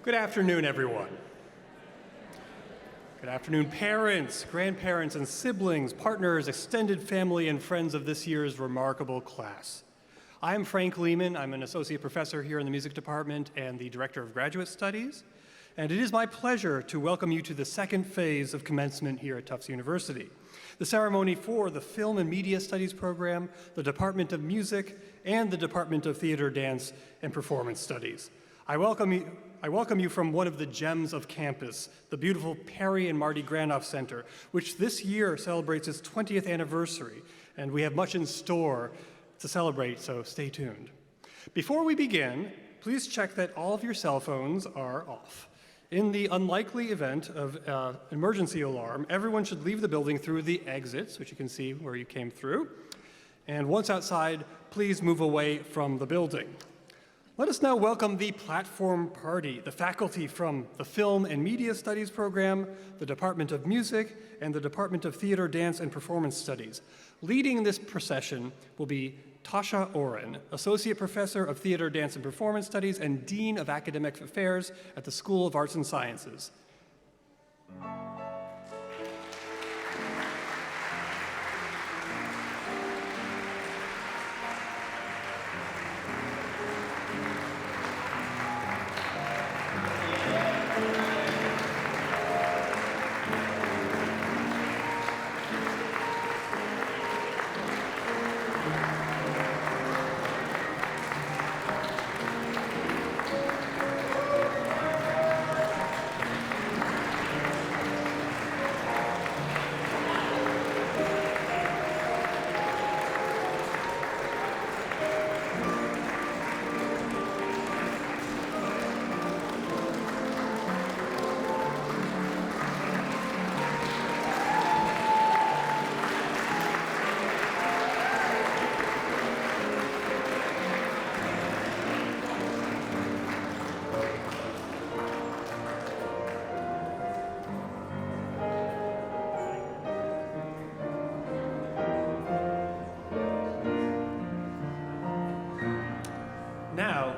Good afternoon, everyone. Good afternoon, parents, grandparents, and siblings, partners, extended family, and friends of this year's remarkable class. I'm Frank Lehman. I'm an associate professor here in the music department and the director of graduate studies. And it is my pleasure to welcome you to the second phase of commencement here at Tufts University, the ceremony for the Film and Media Studies program, the Department of Music, and the Department of Theater, Dance, and Performance Studies. I welcome you from one of the gems of campus, the beautiful Perry and Marty Granoff Center, which this year celebrates its 20th anniversary, and we have much in store to celebrate, so stay tuned. Before we begin, please check that all of your cell phones are off. In the unlikely event of an emergency alarm, everyone should leave the building through the exits, which you can see where you came through. And once outside, please move away from the building. Let us now welcome the platform party, the faculty from the Film and Media Studies program, the Department of Music, and the Department of Theater, Dance, and Performance Studies. Leading this procession will be Tasha Oren, Associate Professor of Theater, Dance, and Performance Studies and Dean of Academic Affairs at the School of Arts and Sciences.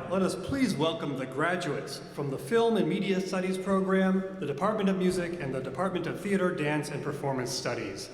Let us please welcome the graduates from the Film and Media Studies program, the Department of Music, and the Department of Theater, Dance, and Performance Studies.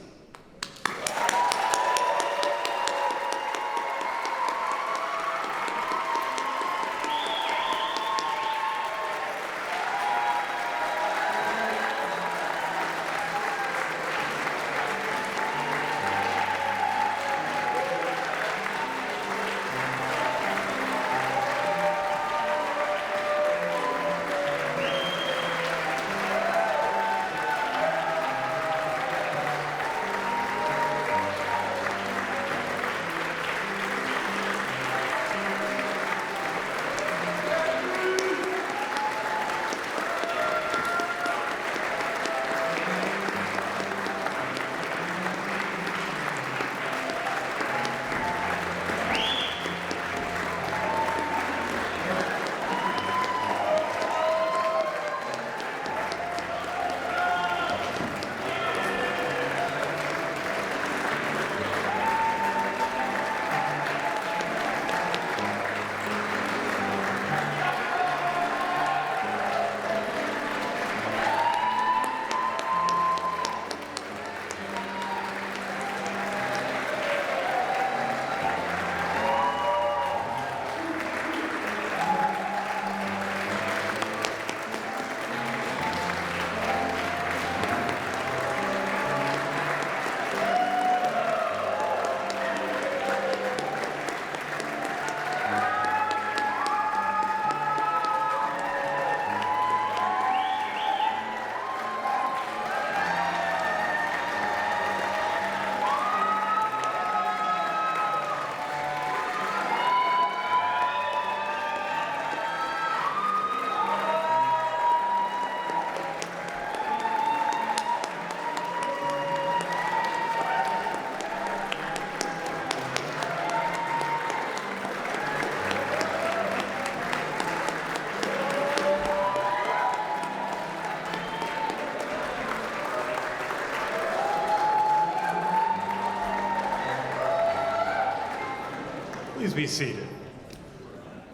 Please be seated.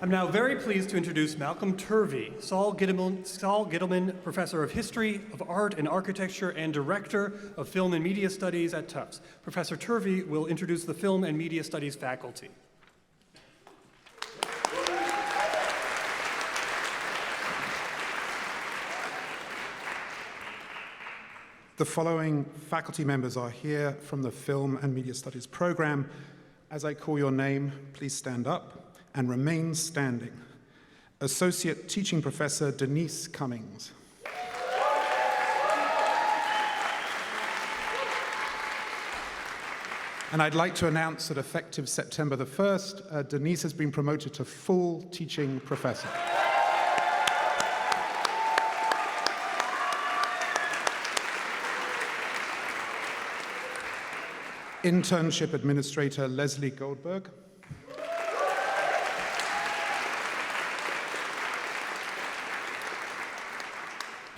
I'm now very pleased to introduce Malcolm Turvey, Saul Gittleman Professor of History of Art and Architecture and Director of Film and Media Studies at Tufts. Professor Turvey will introduce the Film and Media Studies faculty. The following faculty members are here from the Film and Media Studies program. As I call your name, please stand up and remain standing. Associate Teaching Professor Denise Cummings. And I'd like to announce that effective September the 1st, Denise has been promoted to full teaching professor. Internship Administrator Leslie Goldberg.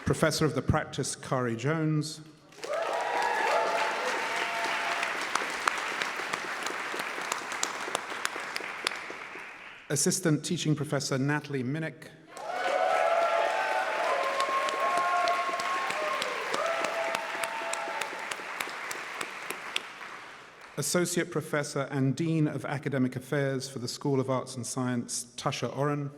Professor of the Practice Kari Jones. Assistant Teaching Professor Natalie Minnick. Associate Professor and Dean of Academic Affairs for the School of Arts and Science, Tasha Oren.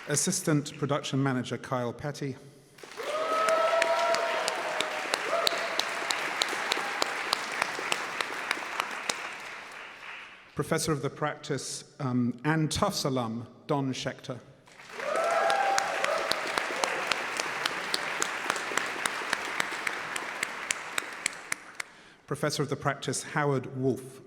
Assistant Production Manager Kyle Petty. Professor of the Practice and Tufts alum, Don Schechter. Professor of the Practice, Howard Wolfe.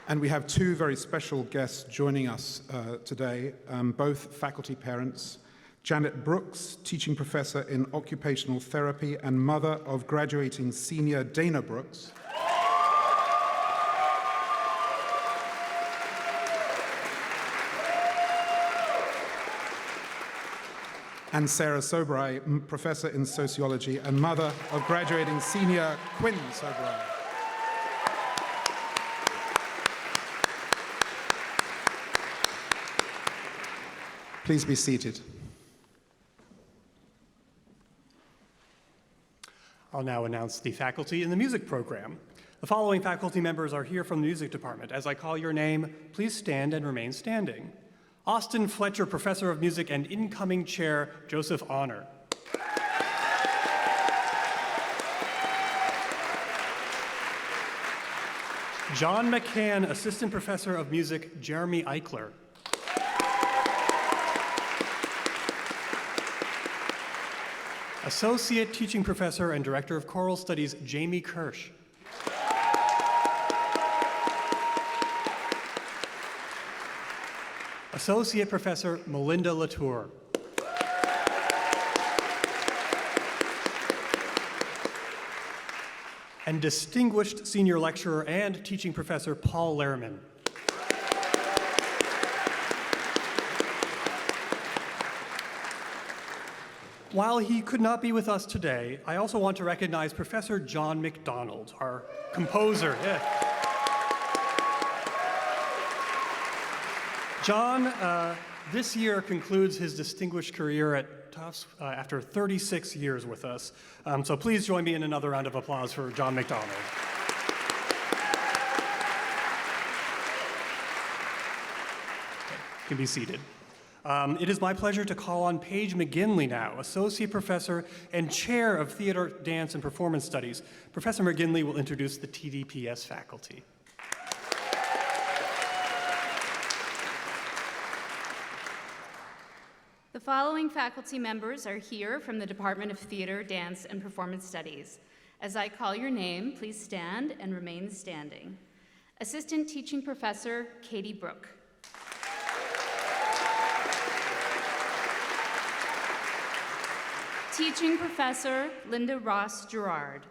And we have two very special guests joining us today, both faculty parents. Janet Brooks, teaching professor in occupational therapy and mother of graduating senior Dana Brooks. And Sarah Sobrai, professor in sociology and mother of graduating senior Quinn Sobrai. Please be seated. I'll now announce the faculty in the music program. The following faculty members are here from the music department. As I call your name, please stand and remain standing. Austin Fletcher, Professor of Music and incoming Chair, Joseph Honor. John McCann, Assistant Professor of Music, Jeremy Eichler. Associate Teaching Professor and Director of Choral Studies, Jamie Kirsch. Associate Professor Melinda Latour. And Distinguished Senior Lecturer and Teaching Professor Paul Lehrman. While he could not be with us today, I also want to recognize Professor John McDonald, our composer. Yeah. John, this year concludes his distinguished career at Tufts after 36 years with us. So please join me in another round of applause for John McDonald. You can be seated. It is my pleasure to call on Paige McGinley now, Associate Professor and Chair of Theater, Dance, and Performance Studies. Professor McGinley will introduce the TDPS faculty. The following faculty members are here from the Department of Theater, Dance, and Performance Studies. As I call your name, please stand and remain standing. Assistant Teaching Professor Katie Brooke. Teaching Professor Linda Ross Gerard.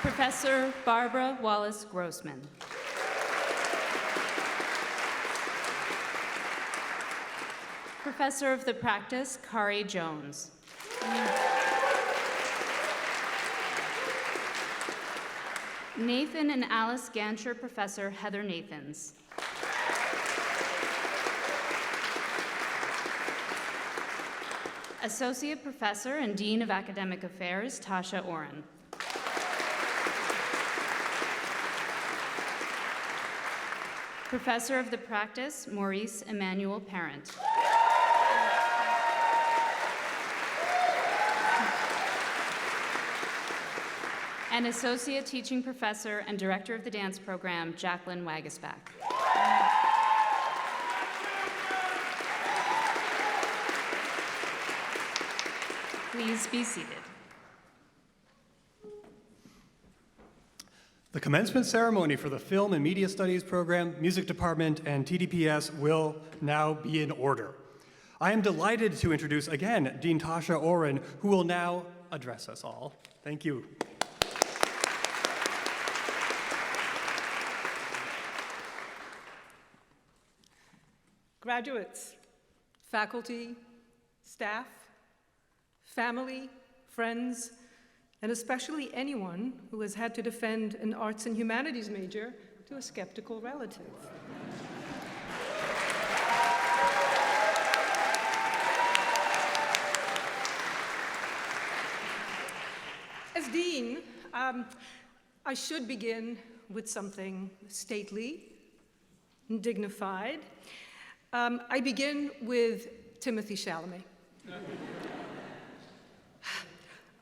Professor Barbara Wallace Grossman. Professor of the Practice, Kari Jones. Nathan and Alice Gancher Professor, Heather Nathans. Associate Professor and Dean of Academic Affairs, Tasha Oren. Professor of the Practice, Maurice Emmanuel Parent. And Associate Teaching Professor and Director of the Dance Program, Jacqueline Wagesback. Please be seated. The commencement ceremony for the Film and Media Studies program, Music Department, and TDPS will now be in order. I am delighted to introduce again Dean Tasha Oren, who will now address us all. Thank you. Graduates, faculty, staff, family, friends, and especially anyone who has had to defend an arts and humanities major to a skeptical relative. As dean, I should begin with something stately and dignified. I begin with Timothy Chalamet.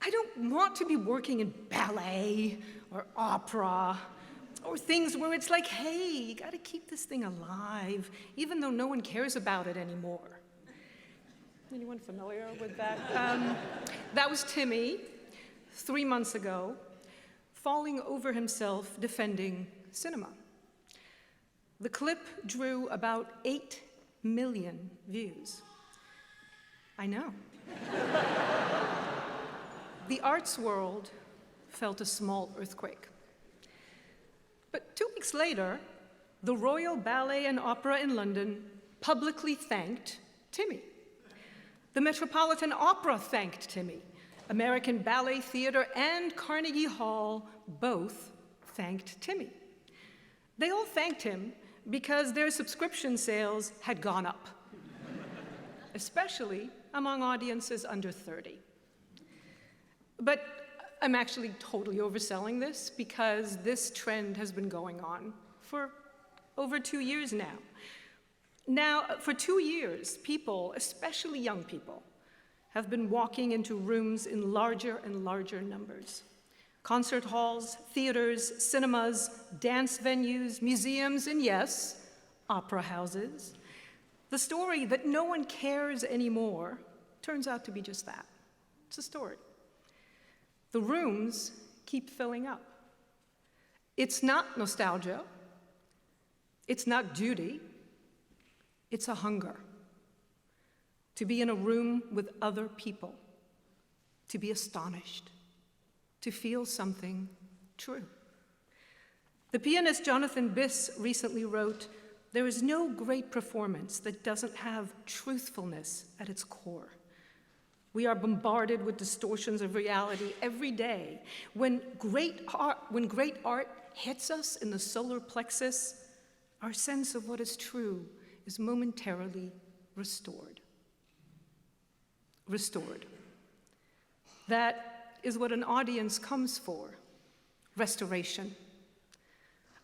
I don't want to be working in ballet or opera or things where it's like, hey, you gotta keep this thing alive, even though no one cares about it anymore. Anyone familiar with that? That was Timmy, 3 months ago, falling over himself defending cinema. The clip drew about 8 million views. I know. The arts world felt a small earthquake. But 2 weeks later, the Royal Ballet and Opera in London publicly thanked Timmy. The Metropolitan Opera thanked Timmy. American Ballet Theatre and Carnegie Hall both thanked Timmy. They all thanked him because their subscription sales had gone up, especially among audiences under 30. But I'm actually totally overselling this because this trend has been going on for over 2 years now. Now, for 2 years, people, especially young people, have been walking into rooms in larger and larger numbers. Concert halls, theaters, cinemas, dance venues, museums, and yes, opera houses. The story that no one cares anymore turns out to be just that. It's a story. The rooms keep filling up. It's not nostalgia. It's not duty. It's a hunger. To be in a room with other people. To be astonished. To feel something true. The pianist Jonathan Biss recently wrote, "There is no great performance that doesn't have truthfulness at its core." We are bombarded with distortions of reality every day. When great art hits us in the solar plexus, our sense of what is true is momentarily restored. Restored. That is what an audience comes for, restoration.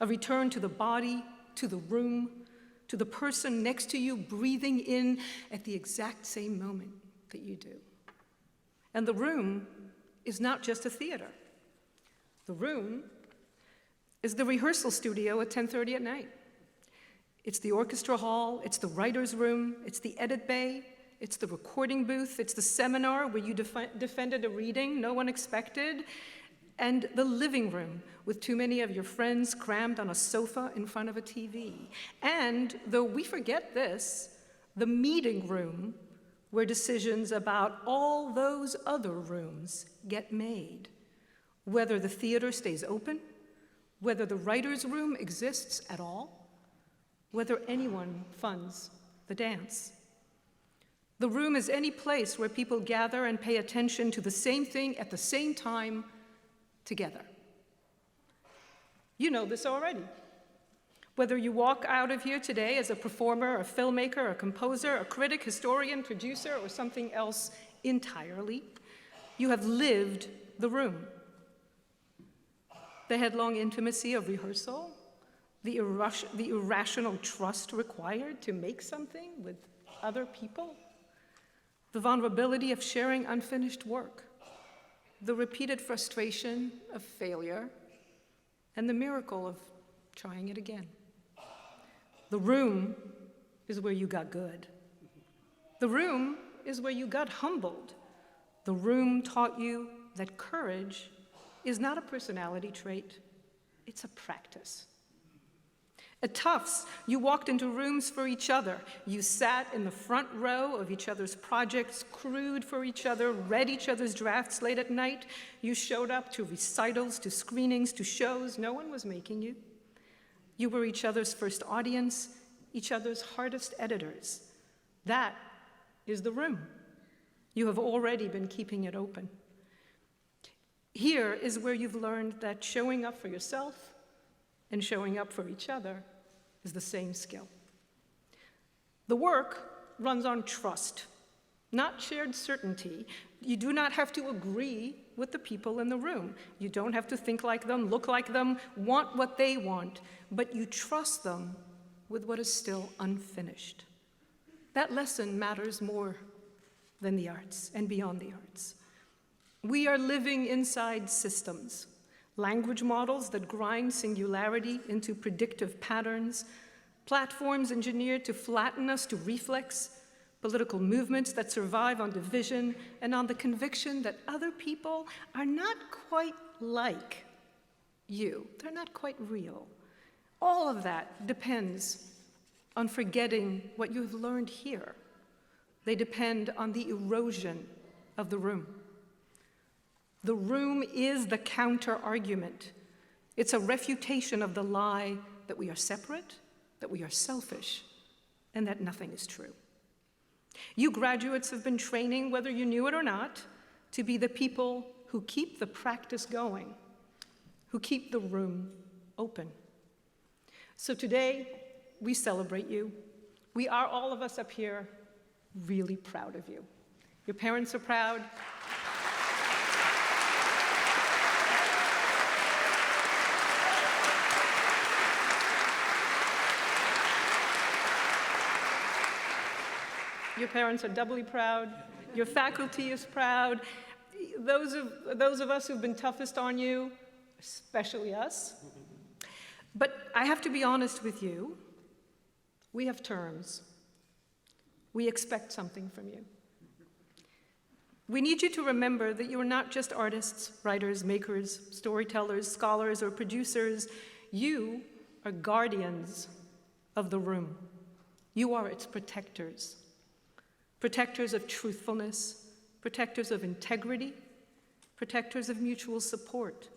A return to the body, to the room, to the person next to you breathing in at the exact same moment that you do. And the room is not just a theater. The room is the rehearsal studio at 10:30 at night. It's the orchestra hall, it's the writer's room, it's the edit bay, it's the recording booth, it's the seminar where you defended a reading no one expected, and the living room with too many of your friends crammed on a sofa in front of a TV. And, though we forget this, the meeting room where decisions about all those other rooms get made, whether the theater stays open, whether the writer's room exists at all, whether anyone funds the dance. The room is any place where people gather and pay attention to the same thing at the same time together. You know this already. Whether you walk out of here today as a performer, a filmmaker, a composer, a critic, historian, producer, or something else entirely, you have lived the room. The headlong intimacy of rehearsal, the irrational trust required to make something with other people, the vulnerability of sharing unfinished work, the repeated frustration of failure, and the miracle of trying it again. The room is where you got good. The room is where you got humbled. The room taught you that courage is not a personality trait, it's a practice. At Tufts, you walked into rooms for each other. You sat in the front row of each other's projects, crewed for each other, read each other's drafts late at night. You showed up to recitals, to screenings, to shows. No one was making you. You were each other's first audience, each other's hardest editors. That is the room. You have already been keeping it open. Here is where you've learned that showing up for yourself and showing up for each other is the same skill. The work runs on trust, not shared certainty. You do not have to agree with the people in the room. You don't have to think like them, look like them, want what they want, but you trust them with what is still unfinished. That lesson matters more than the arts and beyond the arts. We are living inside systems, language models that grind singularity into predictive patterns, platforms engineered to flatten us to reflex, political movements that survive on division and on the conviction that other people are not quite like you. They're not quite real. All of that depends on forgetting what you've learned here. They depend on the erosion of the room. The room is the counter-argument. It's a refutation of the lie that we are separate, that we are selfish, and that nothing is true. You graduates have been training, whether you knew it or not, to be the people who keep the practice going, who keep the room open. So today, we celebrate you. We are, all of us up here, really proud of you. Your parents are proud. Your parents are doubly proud. Your faculty is proud. Those of us who've been toughest on you, especially us. But I have to be honest with you. We have terms. We expect something from you. We need you to remember that you are not just artists, writers, makers, storytellers, scholars, or producers. You are guardians of the room. You are its protectors. Protectors of truthfulness, protectors of integrity, protectors of mutual support,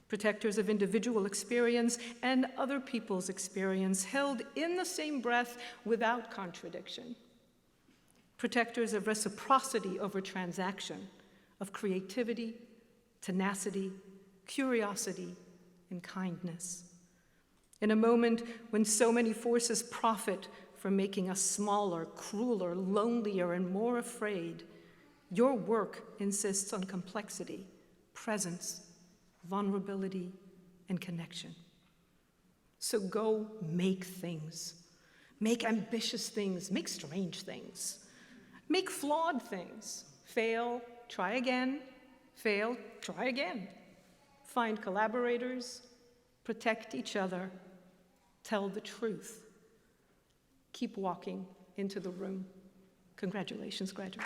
protectors of individual experience and other people's experience held in the same breath without contradiction. Protectors of reciprocity over transaction, of creativity, tenacity, curiosity, and kindness. In a moment when so many forces profit from making us smaller, crueler, lonelier, and more afraid, your work insists on complexity, presence, vulnerability, and connection. So go make things. Make ambitious things. Make strange things. Make flawed things. Fail, try again. Fail, try again. Find collaborators. Protect each other. Tell the truth. Keep walking into the room. Congratulations, graduates.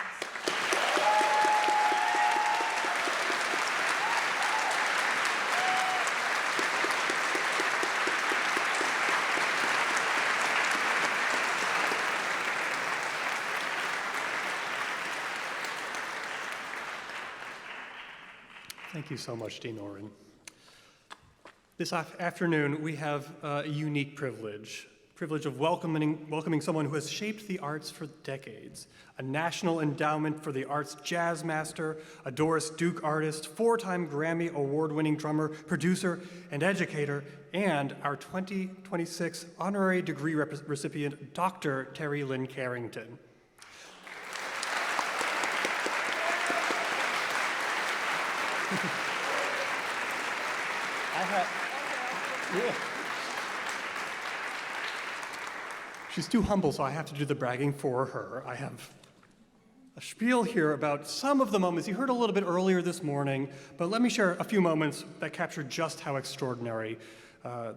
Thank you so much, Dean Oren. This afternoon, we have a unique privilege Privilege of welcoming someone who has shaped the arts for decades. A National Endowment for the Arts jazz master, a Doris Duke artist, 4-time Grammy award-winning drummer, producer, and educator, and our 2026 honorary degree recipient, Dr. Terry Lynn Carrington. She's too humble, so I have to do the bragging for her. I have a spiel here about some of the moments you heard a little bit earlier this morning, but let me share a few moments that capture just how extraordinary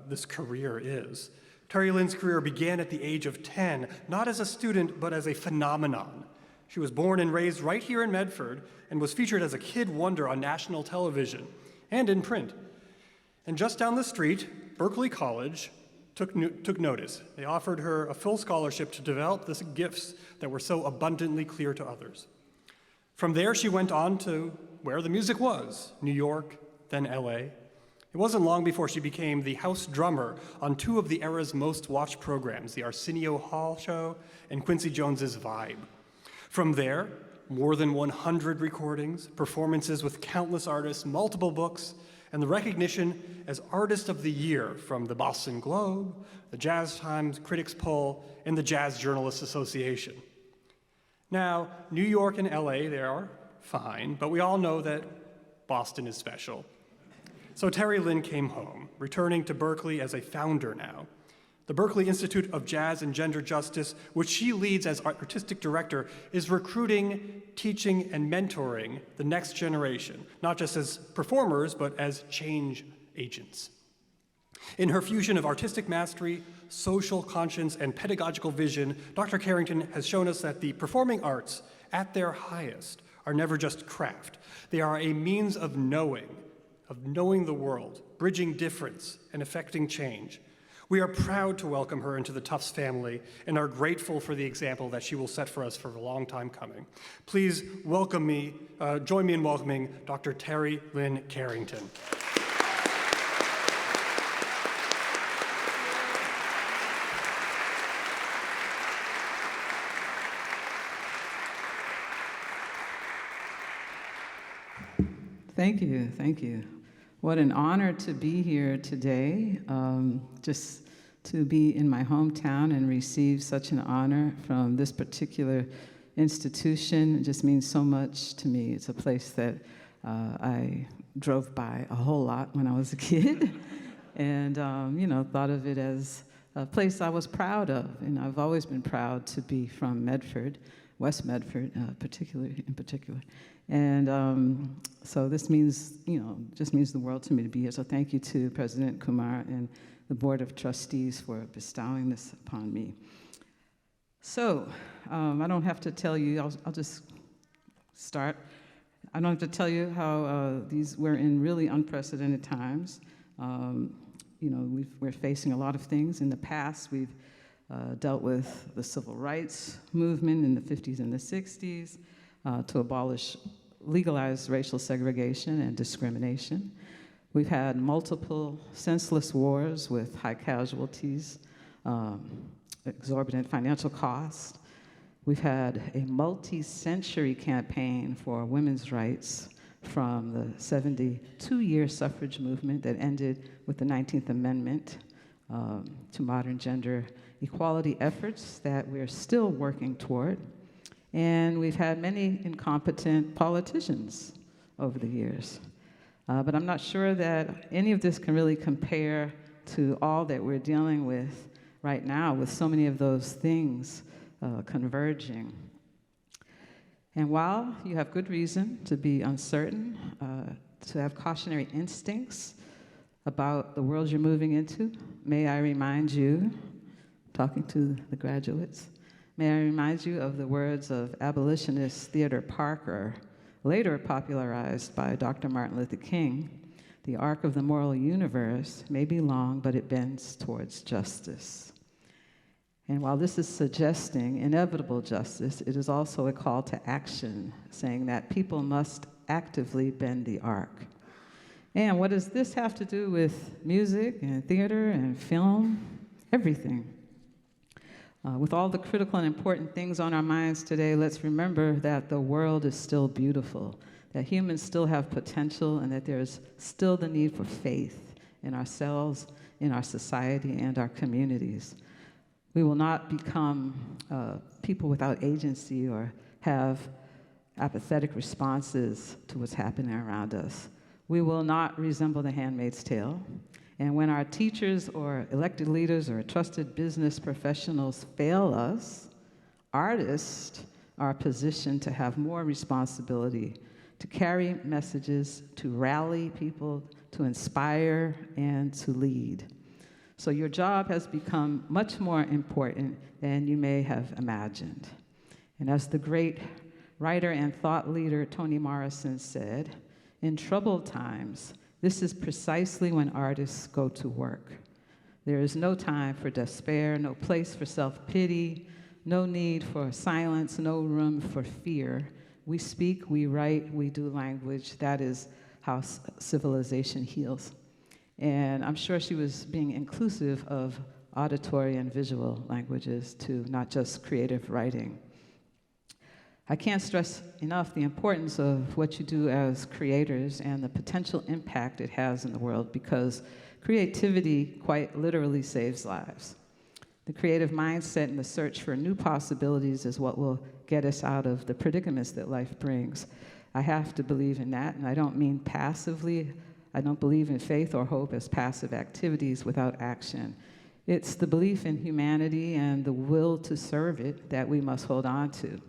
this career is. Terry Lynn's career began at the age of 10, not as a student, but as a phenomenon. She was born and raised right here in Medford and was featured as a kid wonder on national television and in print. And just down the street, Berkeley College took notice. They offered her a full scholarship to develop the gifts that were so abundantly clear to others. From there, she went on to where the music was, New York, then LA. It wasn't long before she became the house drummer on 2 of the era's most watched programs, the Arsenio Hall Show and Quincy Jones's Vibe. From there, more than 100 recordings, performances with countless artists, multiple books, and the recognition as Artist of the Year from the Boston Globe, the Jazz Times Critics Poll, and the Jazz Journalists Association. Now, New York and LA, they are fine, but we all know that Boston is special. So Terry Lynn came home, returning to Berkeley as a founder now. The Berkeley Institute of Jazz and Gender Justice, which she leads as artistic director, is recruiting, teaching, and mentoring the next generation, not just as performers, but as change agents. In her fusion of artistic mastery, social conscience, and pedagogical vision, Dr. Carrington has shown us that the performing arts, at their highest, are never just craft. They are a means of knowing the world, bridging difference, and affecting change. We are proud to welcome her into the Tufts family and are grateful for the example that she will set for us for a long time coming. Please join me in welcoming Dr. Terry Lynn Carrington. Thank you, thank you. What an honor to be here today, just to be in my hometown and receive such an honor from this particular institution. It just means so much to me. It's a place that I drove by a whole lot when I was a kid and, thought of it as a place I was proud of. And I've always been proud to be from Medford, West Medford in particular. And so this means, just means the world to me to be here. So thank you to President Kumar and the Board of Trustees for bestowing this upon me. So I don't have to tell you, I'll just start. I don't have to tell you how we're in really unprecedented times. We're facing a lot of things. In the past, we've dealt with the civil rights movement in the 50s and the 60s to legalize racial segregation and discrimination. We've had multiple senseless wars with high casualties, exorbitant financial costs. We've had a multi-century campaign for women's rights from the 72-year suffrage movement that ended with the 19th Amendment to modern gender equality efforts that we're still working toward. And we've had many incompetent politicians over the years. But I'm not sure that any of this can really compare to all that we're dealing with right now, with so many of those things converging. And while you have good reason to be uncertain, to have cautionary instincts about the world you're moving into, may I remind you, talking to the graduates, may I remind you of the words of abolitionist Theodore Parker, later popularized by Dr. Martin Luther King: "The arc of the moral universe may be long, but it bends towards justice." And while this is suggesting inevitable justice, it is also a call to action, saying that people must actively bend the arc. And what does this have to do with music and theater and film? Everything. With all the critical and important things on our minds today, let's remember that the world is still beautiful, that humans still have potential, and that there's still the need for faith in ourselves, in our society, and our communities. We will not become people without agency or have apathetic responses to what's happening around us. We will not resemble the Handmaid's Tale. And when our teachers or elected leaders or trusted business professionals fail us, artists are positioned to have more responsibility, to carry messages, to rally people, to inspire, and to lead. So your job has become much more important than you may have imagined. And as the great writer and thought leader Toni Morrison said, in troubled times, this is precisely when artists go to work. There is no time for despair, no place for self-pity, no need for silence, no room for fear. We speak, we write, we do language. That is how civilization heals. And I'm sure she was being inclusive of auditory and visual languages to not just creative writing. I can't stress enough the importance of what you do as creators and the potential impact it has in the world, because creativity quite literally saves lives. The creative mindset and the search for new possibilities is what will get us out of the predicaments that life brings. I have to believe in that, and I don't mean passively. I don't believe in faith or hope as passive activities without action. It's the belief in humanity and the will to serve it that we must hold on to.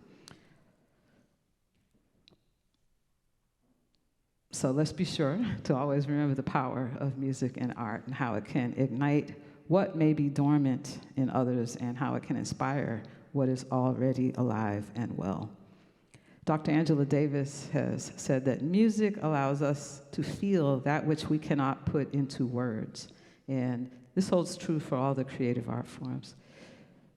So let's be sure to always remember the power of music and art and how it can ignite what may be dormant in others and how it can inspire what is already alive and well. Dr. Angela Davis has said that music allows us to feel that which we cannot put into words. And this holds true for all the creative art forms.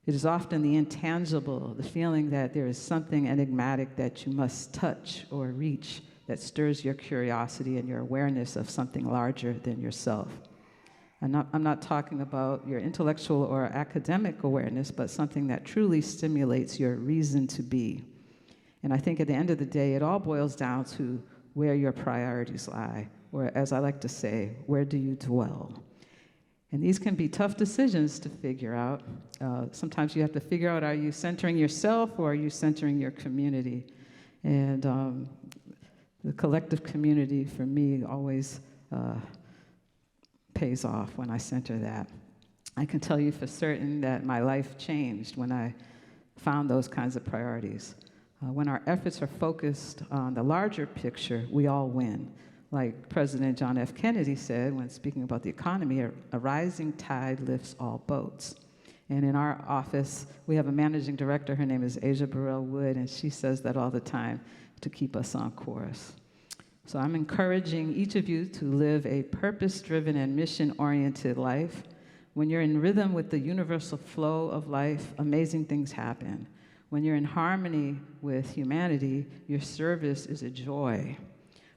It is often the intangible, the feeling that there is something enigmatic that you must touch or reach that stirs your curiosity and your awareness of something larger than yourself. I'm not talking about your intellectual or academic awareness, but something that truly stimulates your reason to be. And I think at the end of the day, it all boils down to where your priorities lie, or as I like to say, where do you dwell? And these can be tough decisions to figure out. Sometimes you have to figure out, are you centering yourself or are you centering your community? And the collective community, for me, always pays off when I center that. I can tell you for certain that my life changed when I found those kinds of priorities. When our efforts are focused on the larger picture, we all win. Like President John F. Kennedy said when speaking about the economy, a rising tide lifts all boats. And in our office, we have a managing director. Her name is Asia Burrell Wood, and she says that all the time to keep us on course. So I'm encouraging each of you to live a purpose-driven and mission-oriented life. When you're in rhythm with the universal flow of life, amazing things happen. When you're in harmony with humanity, your service is a joy.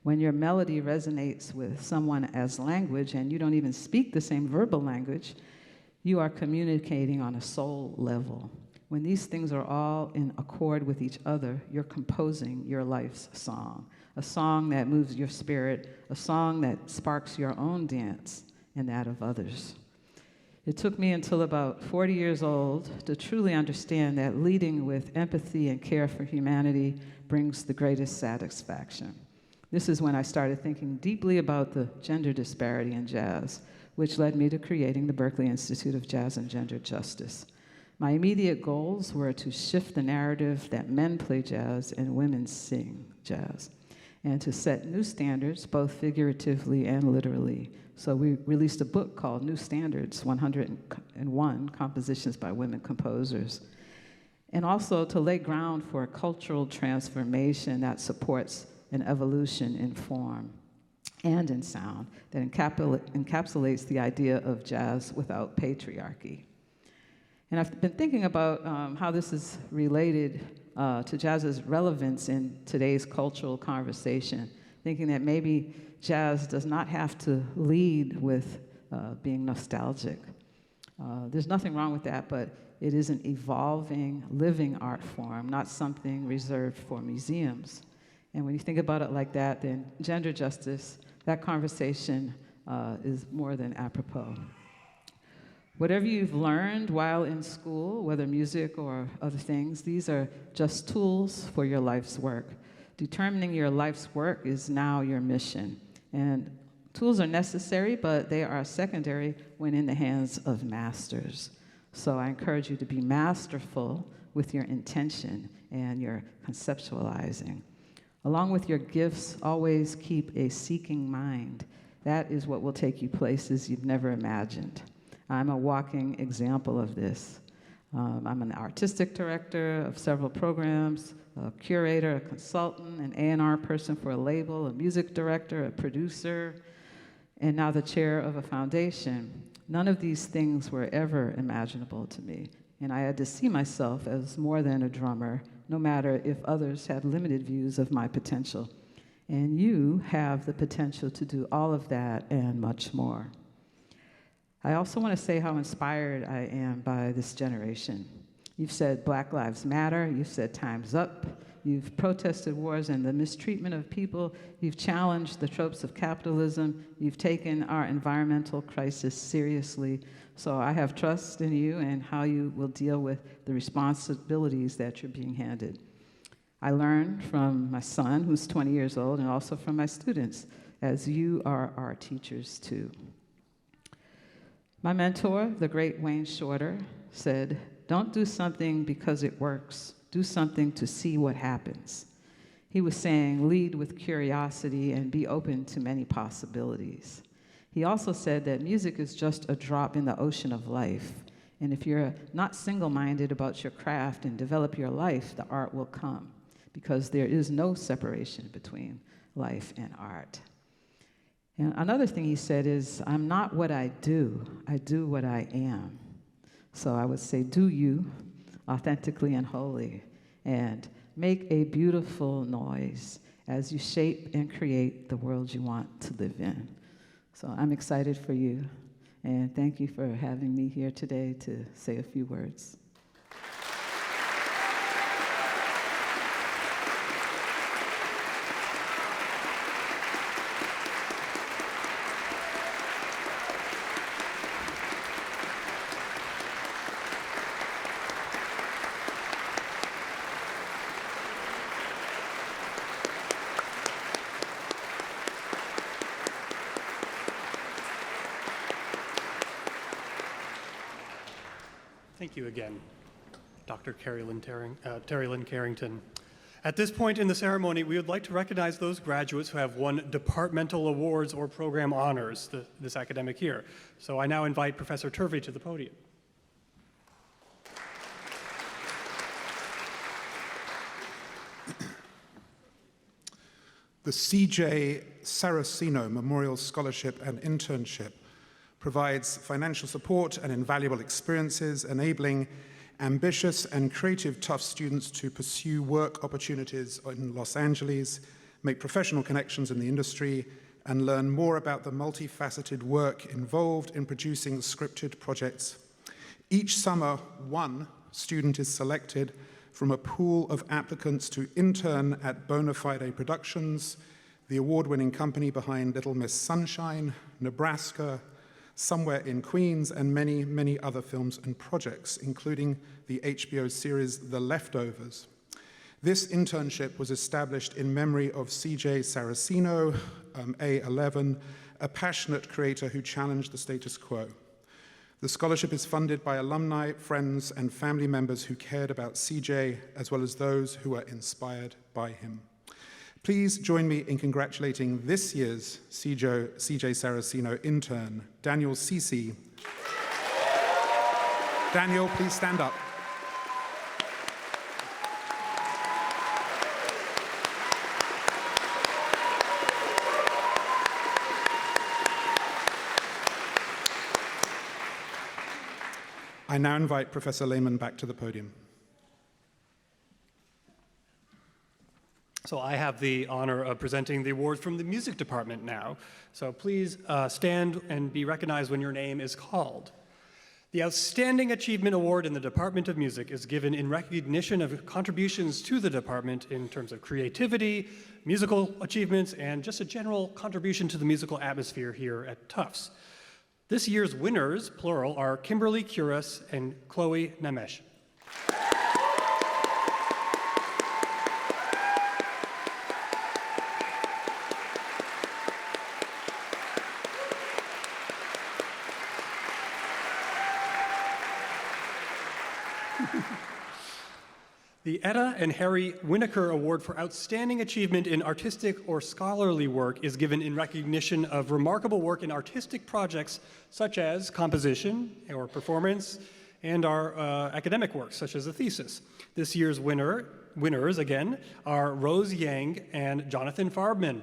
When your melody resonates with someone as language and you don't even speak the same verbal language, you are communicating on a soul level. When these things are all in accord with each other, you're composing your life's song, a song that moves your spirit, a song that sparks your own dance and that of others. It took me until about 40 years old to truly understand that leading with empathy and care for humanity brings the greatest satisfaction. This is when I started thinking deeply about the gender disparity in jazz, which led me to creating the Berklee Institute of Jazz and Gender Justice. My immediate goals were to shift the narrative that men play jazz and women sing jazz, and to set new standards, both figuratively and literally. So we released a book called New Standards, 101 Compositions by Women Composers, and also to lay ground for a cultural transformation that supports an evolution in form and in sound that encapsulates the idea of jazz without patriarchy. And I've been thinking about how this is related to jazz's relevance in today's cultural conversation, thinking that maybe jazz does not have to lead with being nostalgic. There's nothing wrong with that, but it is an evolving, living art form, not something reserved for museums. And when you think about it like that, then gender justice, that conversation is more than apropos. Whatever you've learned while in school, whether music or other things, these are just tools for your life's work. Determining your life's work is now your mission. And tools are necessary, but they are secondary when in the hands of masters. So I encourage you to be masterful with your intention and your conceptualizing. Along with your gifts, always keep a seeking mind. That is what will take you places you've never imagined. I'm a walking example of this. I'm an artistic director of several programs, a curator, a consultant, an A&R person for a label, a music director, a producer, and now the chair of a foundation. None of these things were ever imaginable to me, and I had to see myself as more than a drummer, no matter if others had limited views of my potential. And you have the potential to do all of that and much more. I also want to say how inspired I am by this generation. You've said Black Lives Matter, you've said time's up, you've protested wars and the mistreatment of people, you've challenged the tropes of capitalism, you've taken our environmental crisis seriously. So I have trust in you and how you will deal with the responsibilities that you're being handed. I learned from my son, who's 20 years old, and also from my students, as you are our teachers too. My mentor, the great Wayne Shorter, said, "Don't do something because it works. Do something to see what happens." He was saying, lead with curiosity and be open to many possibilities. He also said that music is just a drop in the ocean of life. And if you're not single-minded about your craft and develop your life, the art will come, because there is no separation between life and art. And another thing he said is, I'm not what I do what I am. So I would say, do you, authentically and wholly, and make a beautiful noise as you shape and create the world you want to live in. So I'm excited for you, and thank you for having me here today to say a few words. Thank you again, Dr. Terry Lynn Carrington. At this point in the ceremony, we would like to recognize those graduates who have won departmental awards or program honors this academic year. So I now invite Professor Turvey to the podium. The C.J. Saraceno Memorial Scholarship and Internship provides financial support and invaluable experiences, enabling ambitious and creative Tufts students to pursue work opportunities in Los Angeles, make professional connections in the industry, and learn more about the multifaceted work involved in producing scripted projects. Each summer, one student is selected from a pool of applicants to intern at Bona Fide Productions, the award-winning company behind Little Miss Sunshine, Nebraska, Somewhere in Queens, and many, many other films and projects, including the HBO series The Leftovers. This internship was established in memory of C.J. Saraceno, A11, a passionate creator who challenged the status quo. The scholarship is funded by alumni, friends, and family members who cared about C.J., as well as those who were inspired by him. Please join me in congratulating this year's C.J. Saraceno intern, Daniel Cece. Daniel, please stand up. I now invite Professor Lehman back to the podium. So I have the honor of presenting the award from the music department now. So please stand and be recognized when your name is called. The Outstanding Achievement Award in the Department of Music is given in recognition of contributions to the department in terms of creativity, musical achievements, and just a general contribution to the musical atmosphere here at Tufts. This year's winners, plural, are Kimberly Curas and Chloe Namesh. The Etta and Harry Winokur Award for Outstanding Achievement in Artistic or Scholarly Work is given in recognition of remarkable work in artistic projects such as composition or performance and our academic works such as a thesis. This year's winners, again, are Rose Yang and Jonathan Farbman.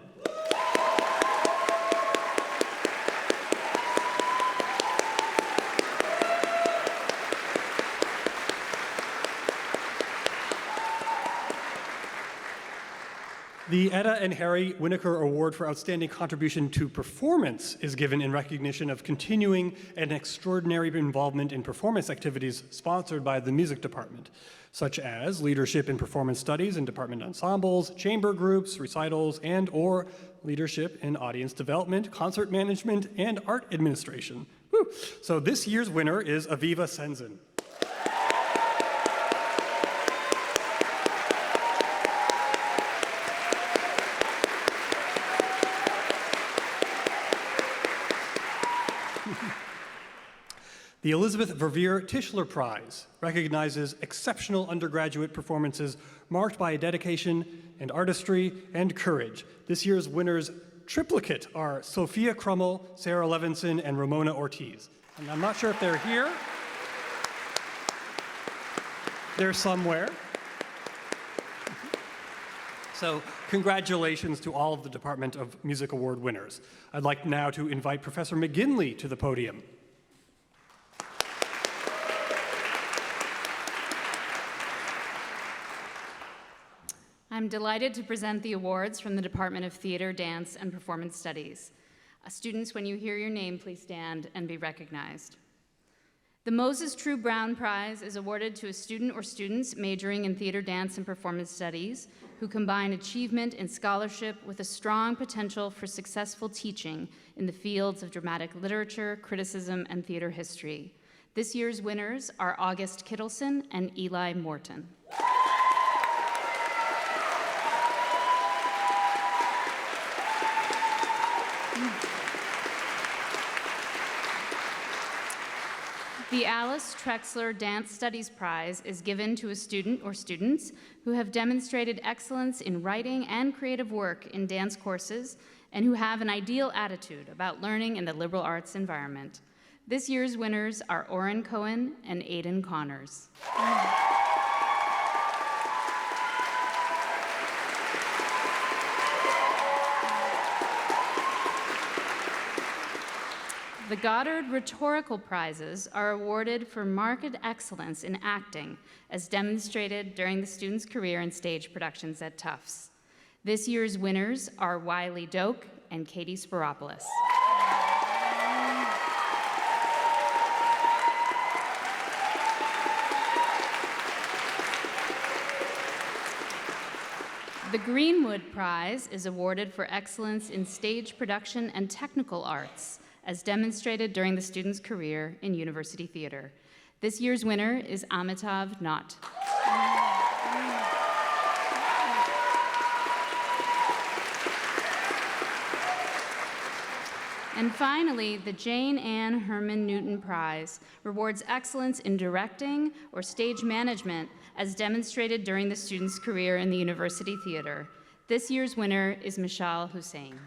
The Etta and Harry Winokur Award for Outstanding Contribution to Performance is given in recognition of continuing and extraordinary involvement in performance activities sponsored by the music department, such as leadership in performance studies in department ensembles, chamber groups, recitals, and/or leadership in audience development, concert management, and art administration. Woo. So this year's winner is Aviva Senzen. The Elizabeth Verveer Tischler Prize recognizes exceptional undergraduate performances marked by dedication and artistry and courage. This year's winners triplicate are Sophia Crummel, Sarah Levinson, and Ramona Ortiz. And I'm not sure if they're here. They're somewhere. So congratulations to all of the Department of Music Award winners. I'd like now to invite Professor McGinley to the podium. I'm delighted to present the awards from the Department of Theater, Dance, and Performance Studies. Students, when you hear your name, please stand and be recognized. The Moses True Brown Prize is awarded to a student or students majoring in theater, dance, and performance studies who combine achievement in scholarship with a strong potential for successful teaching in the fields of dramatic literature, criticism, and theater history. This year's winners are August Kittleson and Eli Morton. The Alice Trexler Dance Studies Prize is given to a student or students who have demonstrated excellence in writing and creative work in dance courses and who have an ideal attitude about learning in the liberal arts environment. This year's winners are Oren Cohen and Aidan Connors. The Goddard Rhetorical Prizes are awarded for marked excellence in acting, as demonstrated during the student's career in stage productions at Tufts. This year's winners are Wiley Doak and Katie Spiropoulos. The Greenwood Prize is awarded for excellence in stage production and technical arts, as demonstrated during the student's career in university theater. This year's winner is Amitav Naut. And finally, the Jane Ann Herman Newton Prize rewards excellence in directing or stage management as demonstrated during the student's career in the university theater. This year's winner is Mishal Hussain.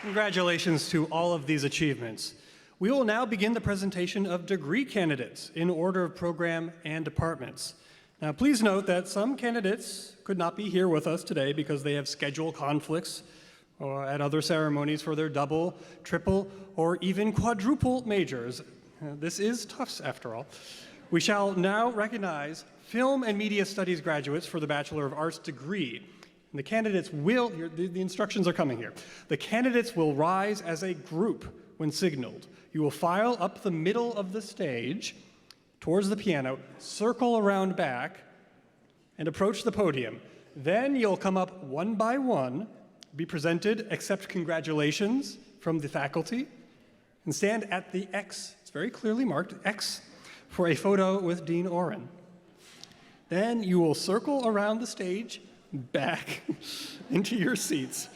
Congratulations to all of these achievements. We will now begin the presentation of degree candidates in order of program and departments. Now, please note that some candidates could not be here with us today because they have schedule conflicts or at other ceremonies for their double, triple, or even quadruple majors. This is Tufts, after all. We shall now recognize Film and Media Studies graduates for the Bachelor of Arts degree. And the candidates will, the instructions are coming here. The candidates will rise as a group when signaled. You will file up the middle of the stage towards the piano, circle around back, and approach the podium. Then you'll come up one by one, be presented, accept congratulations from the faculty, and stand at the X, it's very clearly marked, X, for a photo with Dean Oren. Then you will circle around the stage, back into your seats.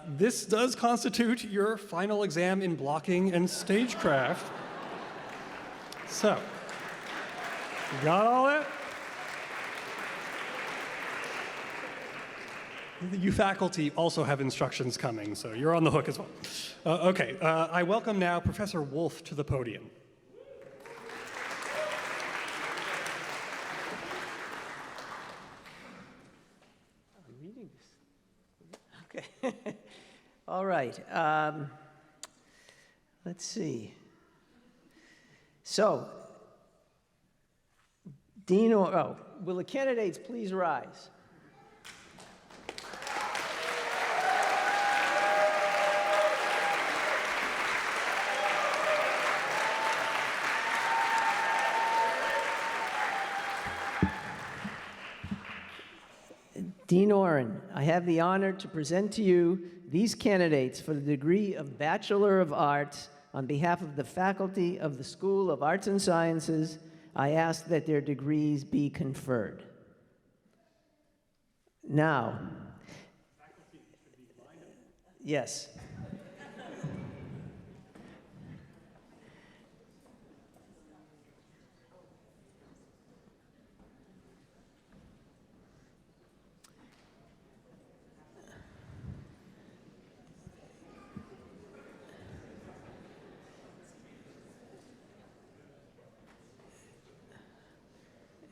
This does constitute your final exam in blocking and stagecraft. So, you got all that? You faculty also have instructions coming, so you're on the hook as well. Okay, I welcome now Professor Wolf to the podium. Okay. All right. Let's see. So, will the candidates please rise? Dean Oren, I have the honor to present to you these candidates for the degree of Bachelor of Arts on behalf of the faculty of the School of Arts and Sciences. I ask that their degrees be conferred. Now, yes.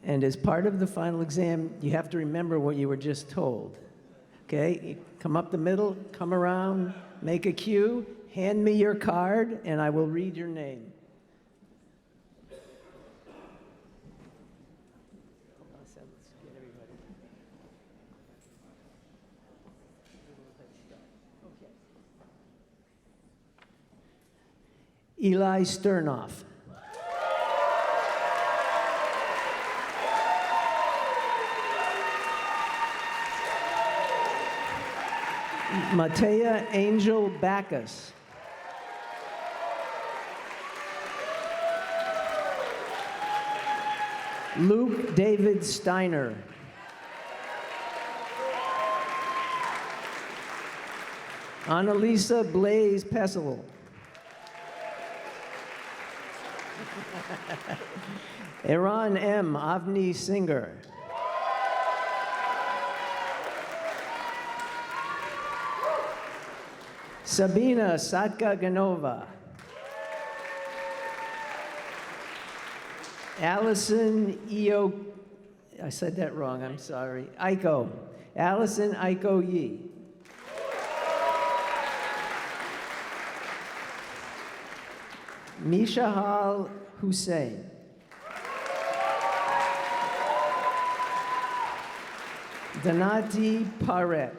And as part of the final exam, you have to remember what you were just told. Okay? You come up the middle, come around, make a cue, hand me your card, and I will read your name. Eli Sternoff. Matea Angel Backus. Luke David Steiner. Annalisa Blaze Pesel. Iran M. Avni Singer. Sabina Satka Ganova. Allison I said that wrong, I'm sorry. Aiko. Allison Aiko Yi. Mishahal Hussein. Danati Paret.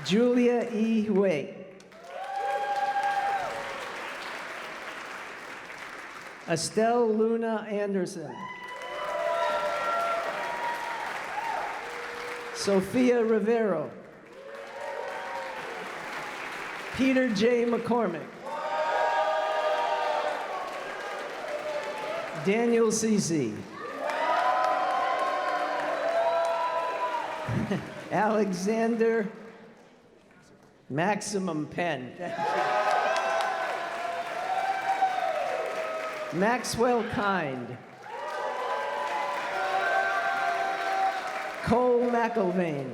Julia E. Hui. Estelle Luna Anderson. Sophia Rivero. Peter J. McCormick. Daniel Cece. Alexander Maximum Penn. Thank you. Maxwell Kind. Cole McIlvain.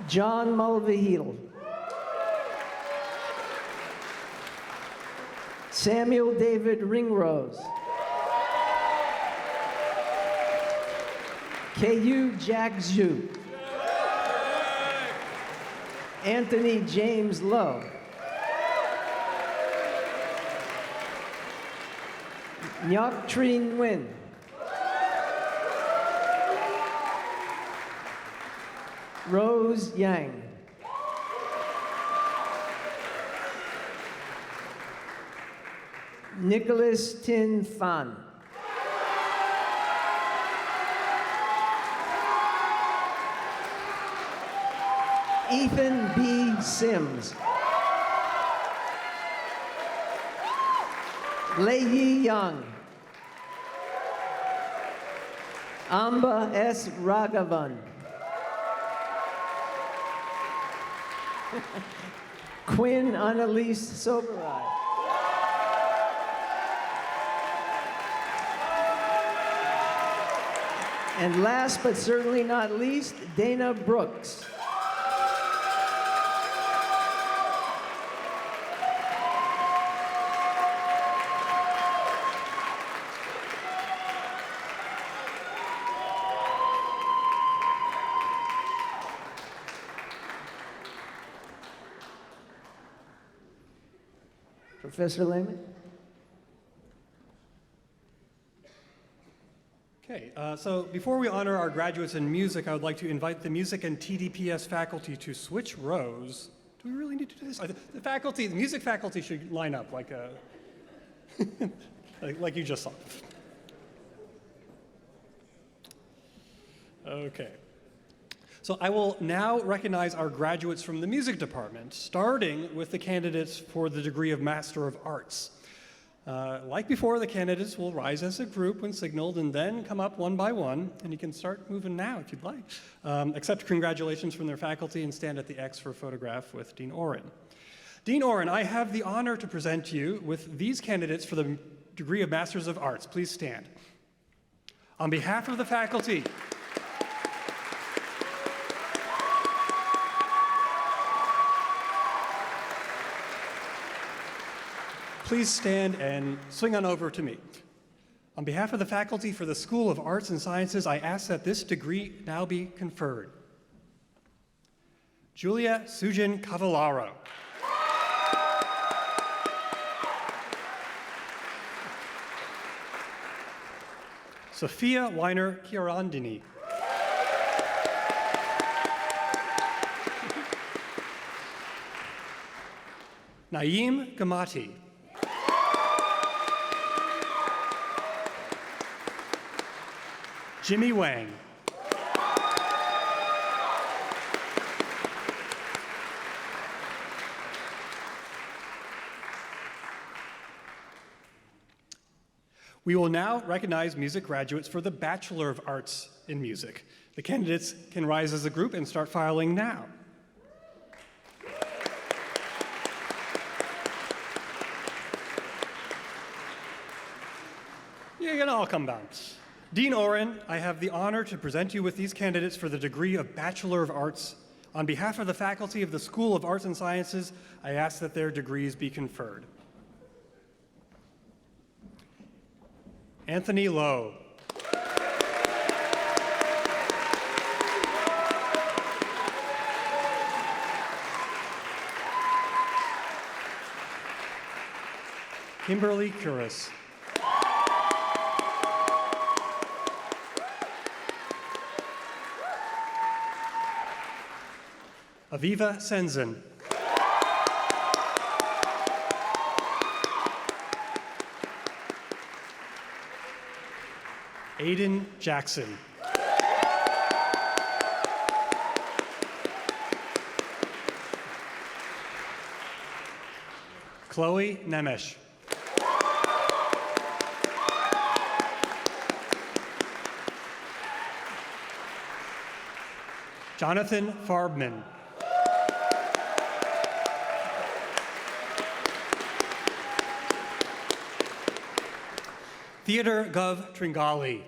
John Mulvihill. Samuel David Ringrose. K.U. Jack Zhu. Anthony James Lowe. Nyok Trinh Nguyen. Rose Yang. Nicholas Tin Phan. Ethan B. Sims. Lei Yi Young. Amba S. Raghavan. Quinn Annalise Soberai. And last but certainly not least, Dana Brooks. Professor Lehman? Okay, so before we honor our graduates in music, I would like to invite the music and TDPS faculty to switch rows. Do we really need to do this? The music faculty should line up like a, like you just saw. Okay. So I will now recognize our graduates from the music department, starting with the candidates for the degree of Master of Arts. Like before, the candidates will rise as a group when signaled and then come up one by one, and you can start moving now if you'd like. Accept congratulations from their faculty and stand at the X for a photograph with Dean Oren. Dean Oren, I have the honor to present you with these candidates for the degree of Masters of Arts. Please stand. On behalf of the faculty, please stand and swing on over to me. On behalf of the faculty for the School of Arts and Sciences, I ask that this degree now be conferred. Julia Sujin Cavallaro. Sophia Weiner Chiarandini. Naeem Gamati. Jimmy Wang. We will now recognize music graduates for the Bachelor of Arts in Music. The candidates can rise as a group and start filing now. You can all come down. Dean Oren, I have the honor to present you with these candidates for the degree of Bachelor of Arts. On behalf of the faculty of the School of Arts and Sciences, I ask that their degrees be conferred. Anthony Lowe. Kimberly Curis. Aviva Senzen. Aiden Jackson. Chloe Nemesh. Jonathan Farbman. Theodore Gov Tringali.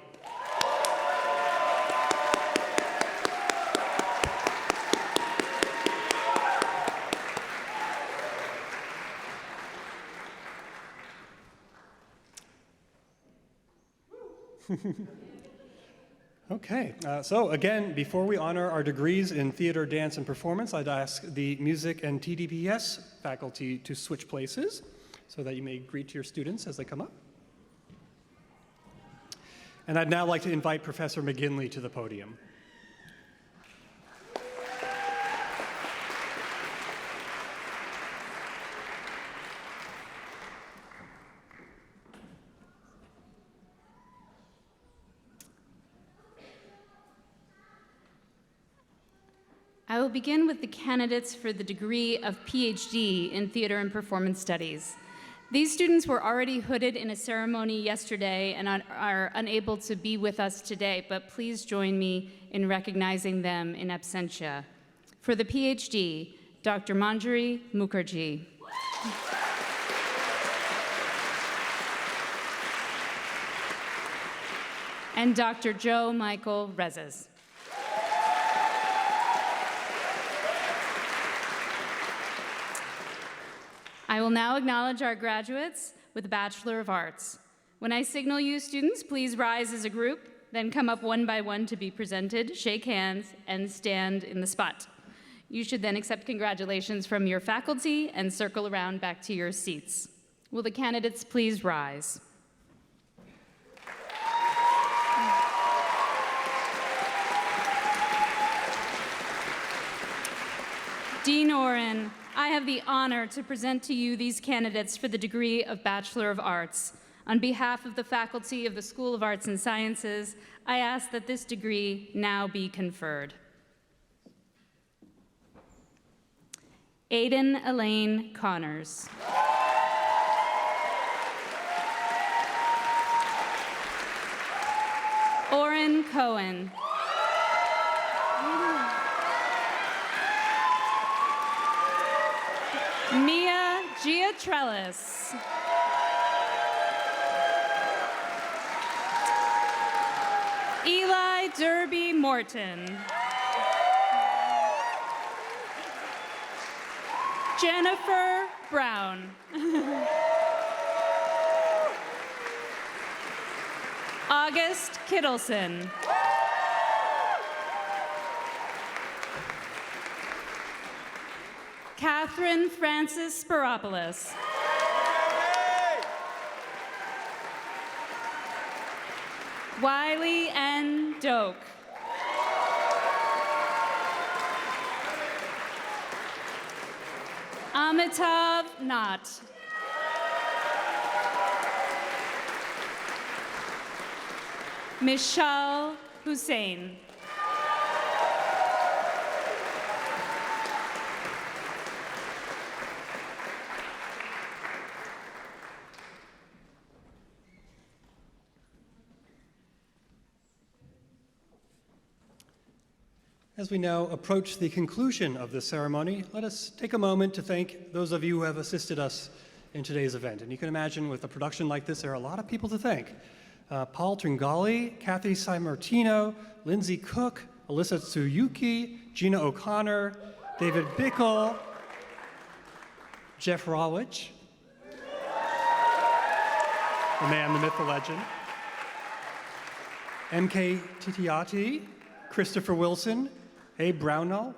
Okay, so again, before we honor our degrees in theater, dance, and performance, I'd ask the music and TDPS faculty to switch places so that you may greet your students as they come up. And I'd now like to invite Professor McGinley to the podium. I will begin with the candidates for the degree of PhD in Theater and Performance Studies. These students were already hooded in a ceremony yesterday and are unable to be with us today, but please join me in recognizing them in absentia. For the PhD, Dr. Manjari Mukherjee. And Dr. Joe Michael Rezes. I will now acknowledge our graduates with a Bachelor of Arts. When I signal you, students, please rise as a group, then come up one by one to be presented, shake hands, and stand in the spot. You should then accept congratulations from your faculty and circle around back to your seats. Will the candidates please rise? Dean Oren, I have the honor to present to you these candidates for the degree of Bachelor of Arts. On behalf of the faculty of the School of Arts and Sciences, I ask that this degree now be conferred. Aidan Elaine Connors. Oren Cohen. Mia Giatrellis. Eli Derby Morton. Jennifer Brown. August Kittleson. Catherine Francis Spiropoulos. Wiley N. Doak. Amitav Nath. Mishal Hussain. As we now approach the conclusion of this ceremony, let us take a moment to thank those of you who have assisted us in today's event. And you can imagine with a production like this, there are a lot of people to thank. Paul Tringali, Kathy Simartino, Lindsay Cook, Alyssa Tsuyuki, Gina O'Connor, David Bickle, Jeff Rawich, the man, the myth, the legend, MK Titiati, Christopher Wilson, Abe Brownell,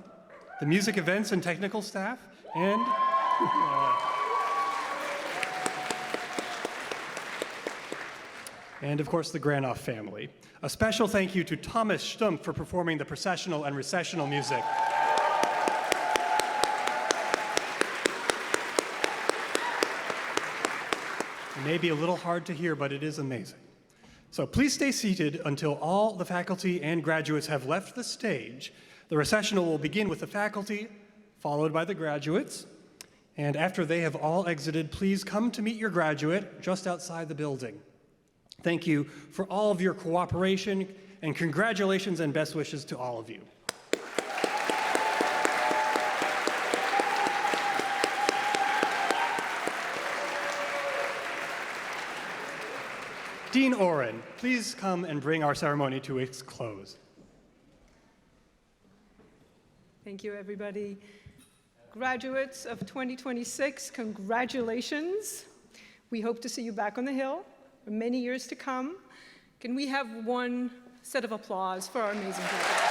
the music events and technical staff, and of course the Granoff family. A special thank you to Thomas Stumpf for performing the processional and recessional music. It may be a little hard to hear, but it is amazing. So please stay seated until all the faculty and graduates have left the stage. The recessional will begin with the faculty, followed by the graduates. And after they have all exited, please come to meet your graduate just outside the building. Thank you for all of your cooperation, and congratulations and best wishes to all of you. Dean Oren, please come and bring our ceremony to its close. Thank you, everybody. Graduates of 2026, congratulations. We hope to see you back on the Hill for many years to come. Can we have one set of applause for our amazing graduates?